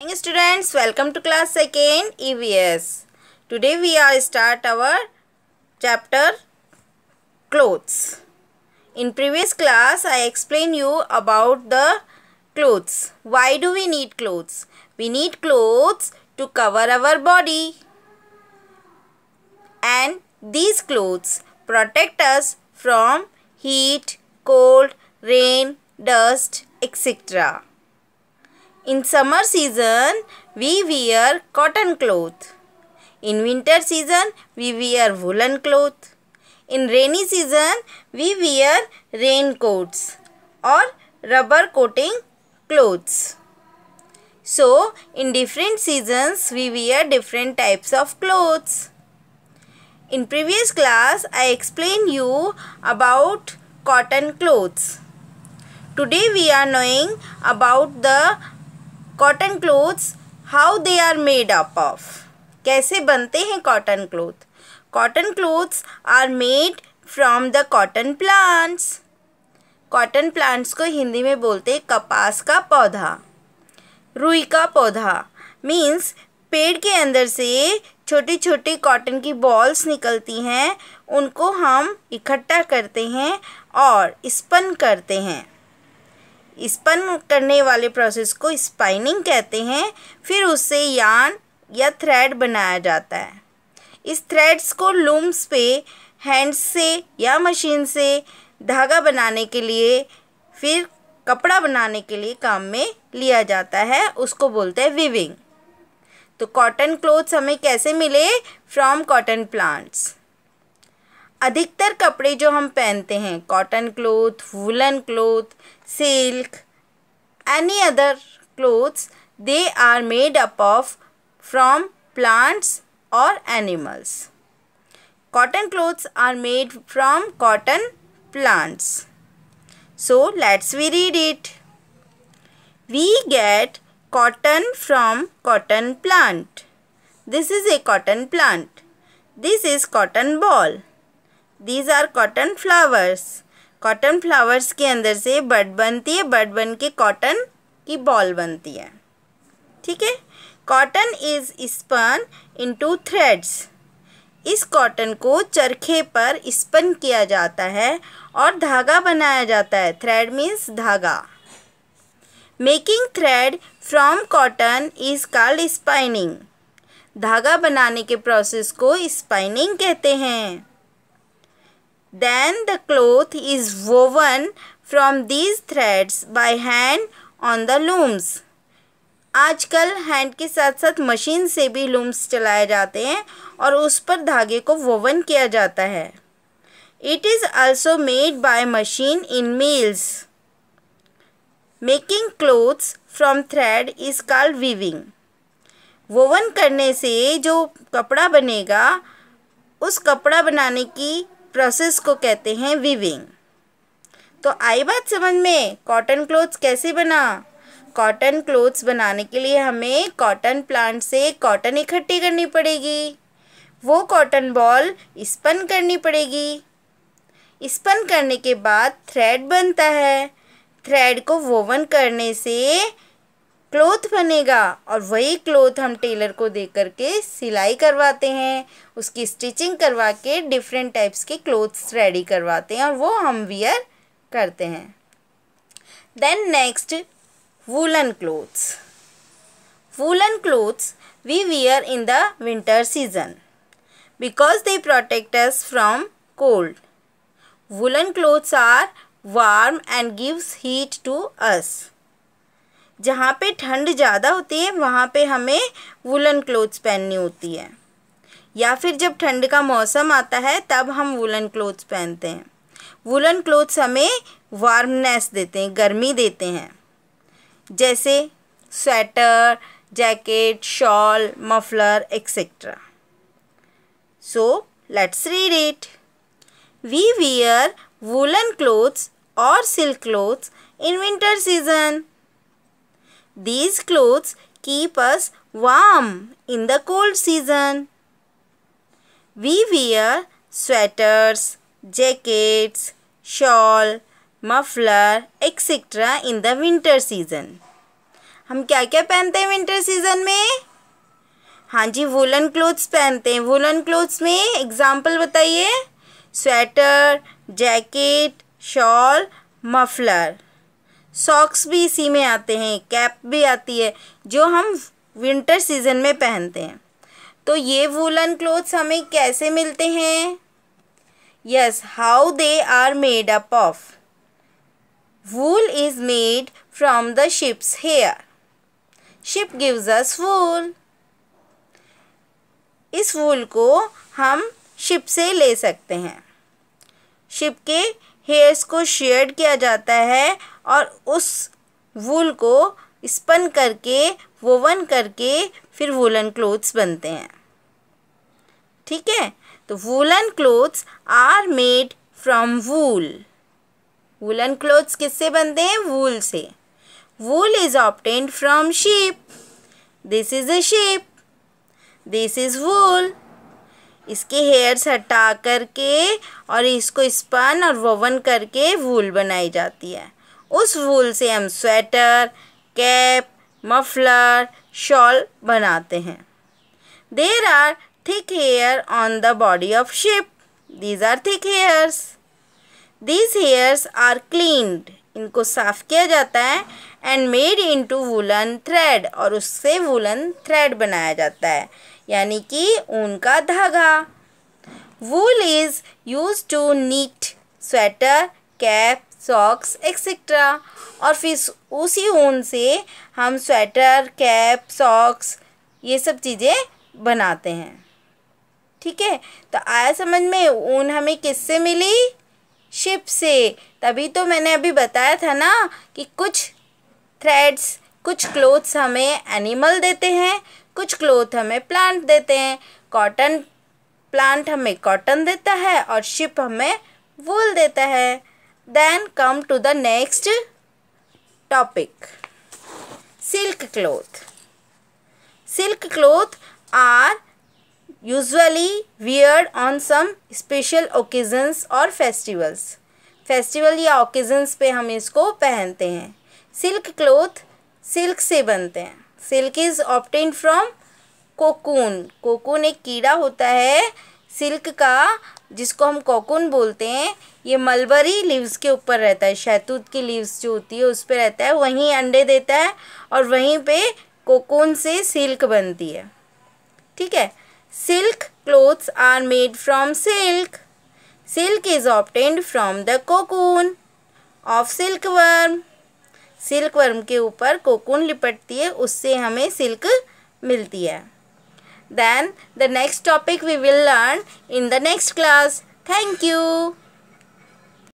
Morning students, welcome to class 2nd EVS. Today we are start our chapter clothes. In previous class I explained you about the clothes. Why do we need clothes? We need clothes to cover our body. And these clothes protect us from heat, cold, rain, dust, etc. In summer season, we wear cotton cloth. In winter season, we wear woolen cloth. In rainy season, we wear raincoats or rubber coating clothes. So, in different seasons, we wear different types of clothes. In previous class, I explained you about cotton clothes. Today we are knowing about the cotton clothes how they are made up of. कैसे बनते हैं cotton cloth? Cotton clothes are made from the cotton plants. Cotton plants को हिंदी में बोलते हैं कपास का पौधा, रुई का पौधा. मीन्स पेड़ के अंदर से छोटी छोटी कॉटन की बॉल्स निकलती हैं, उनको हम इकट्ठा करते हैं और स्पन करते हैं. स्पन करने वाले प्रोसेस को स्पाइनिंग कहते हैं. फिर उससे यार्न या थ्रेड बनाया जाता है. इस थ्रेड्स को लूम्स पे हैंड्स से या मशीन से धागा बनाने के लिए, फिर कपड़ा बनाने के लिए काम में लिया जाता है. उसको बोलते हैं वीविंग. तो कॉटन क्लोथ्स हमें कैसे मिले? From cotton plants. अधिकतर कपड़े जो हम पहनते हैं, cotton cloth, woollen cloth, silk, any other clothes, they are made up of from plants और animals. Cotton clothes are made from cotton plants. So let's we read it. We get cotton from cotton plant. This is a cotton plant. This is cotton ball. These are cotton flowers. Cotton flowers के अंदर से बड बनती है, बड बन के cotton की ball बनती है. ठीक है. Cotton is spun into threads. इस कॉटन को चरखे पर स्पन किया जाता है और धागा बनाया जाता है. थ्रेड मीन्स धागा. Making thread from cotton is called spinning. धागा बनाने के प्रोसेस को स्पाइनिंग कहते हैं. Then the cloth is woven from these threads by hand on the looms. आजकल हैंड के साथ साथ मशीन से भी लूम्स चलाए जाते हैं और उस पर धागे को वोवन किया जाता है. It is also made by machine in mills. Making clothes from thread is called weaving. Woven करने से जो कपड़ा बनेगा, उस कपड़ा बनाने की प्रोसेस को कहते हैं वीविंग. तो आई बात समझ में, कॉटन क्लोथ्स कैसे बना? कॉटन क्लोथ्स बनाने के लिए हमें कॉटन प्लांट से कॉटन इकट्ठी करनी पड़ेगी. वो कॉटन बॉल स्पन करनी पड़ेगी. स्पन करने के बाद थ्रेड बनता है. थ्रेड को वोवन करने से क्लोथ बनेगा और वही क्लोथ हम टेलर को दे करके सिलाई करवाते हैं. उसकी स्टिचिंग करवा के डिफरेंट टाइप्स के क्लोथ्स रेडी करवाते हैं और वो हम वियर करते हैं. Then next, woollen clothes. Woollen clothes we wear in the winter season because they protect us from cold. Woollen clothes are warm and gives heat to us. जहाँ पे ठंड ज़्यादा होती है वहाँ पे हमें वूलन क्लोथ्स पहननी होती है, या फिर जब ठंड का मौसम आता है तब हम वूलन क्लोथ्स पहनते हैं. वूलन क्लोथ्स हमें वार्मनेस देते हैं, गर्मी देते हैं, जैसे sweater, jacket, shawl, muffler etcetera. So let's read it. We wear woollen clothes और silk clothes in winter season. These clothes keep us warm in the cold season. We wear sweaters, jackets, shawl, muffler, etc. in the winter season. हम क्या क्या पहनते हैं winter season में? हाँ जी, woollen clothes पहनते हैं। वुलन क्लोथ्स में एग्जाम्पल बताइए। Sweater, jacket, shawl, muffler. Socks भी इसी में आते हैं, कैप भी आती है जो हम विंटर सीजन में पहनते हैं। तो ये वुलन क्लोथ्स हमें कैसे मिलते हैं? Yes, how they are made up of. Wool is made from the sheep's hair. Sheep gives us wool. इस वूल को हम शिप से ले सकते हैं। शिप के हेयर्स को शेड किया जाता है और उस वूल को स्पन करके, वोवन करके फिर वूलन क्लोथ्स बनते हैं। ठीक है, तो woollen clothes are made from wool. Woollen clothes किससे बनते हैं? वूल से। Wool is obtained from sheep. This is a sheep, this is wool. इसके हेयर्स हटा करके और इसको स्पन और वोवन करके वूल बनाई जाती है। उस वूल से हम स्वेटर, कैप, मफलर, शॉल बनाते हैं। There are thick hair on the body of ship. These are thick hairs. These hairs are cleaned. इनको साफ किया जाता है and made into woolen thread, और उससे woolen thread बनाया जाता है, यानी कि ऊन का धागा। Wool is used to knit sweater, cap, socks, etc. और फिर उसी ऊन से हम स्वेटर, कैप, सॉक्स ये सब चीज़ें बनाते हैं। ठीक है, तो आया समझ में? ऊन हमें किससे मिली? शिप से। तभी तो मैंने अभी बताया था ना कि कुछ थ्रेड्स, कुछ क्लोथ्स हमें एनिमल देते हैं, कुछ क्लोथ हमें प्लांट देते हैं। कॉटन प्लांट हमें कॉटन देता है और शिप हमें वूल देता है। Then come to the next topic, silk cloth. Silk cloth are usually weared on some special occasions और festivals. फेस्टिवल या ओकेजन्स पे हम इसको पहनते हैं। सिल्क क्लोथ सिल्क से बनते हैं। Silk is obtained from cocoon. Cocoon एक कीड़ा होता है सिल्क का, जिसको हम कोकून बोलते हैं। ये मलबरी लीव्स के ऊपर रहता है, शहतूत की लीव्स जो होती है उस पे रहता है, वहीं अंडे देता है और वहीं पे कोकून से सिल्क बनती है। ठीक है, silk clothes are made from silk. Silk is obtained from the cocoon of silkworm. Silkworm के ऊपर कोकून लिपटती है, उससे हमें सिल्क मिलती है। Then the next topic we will learn in the next class. Thank you.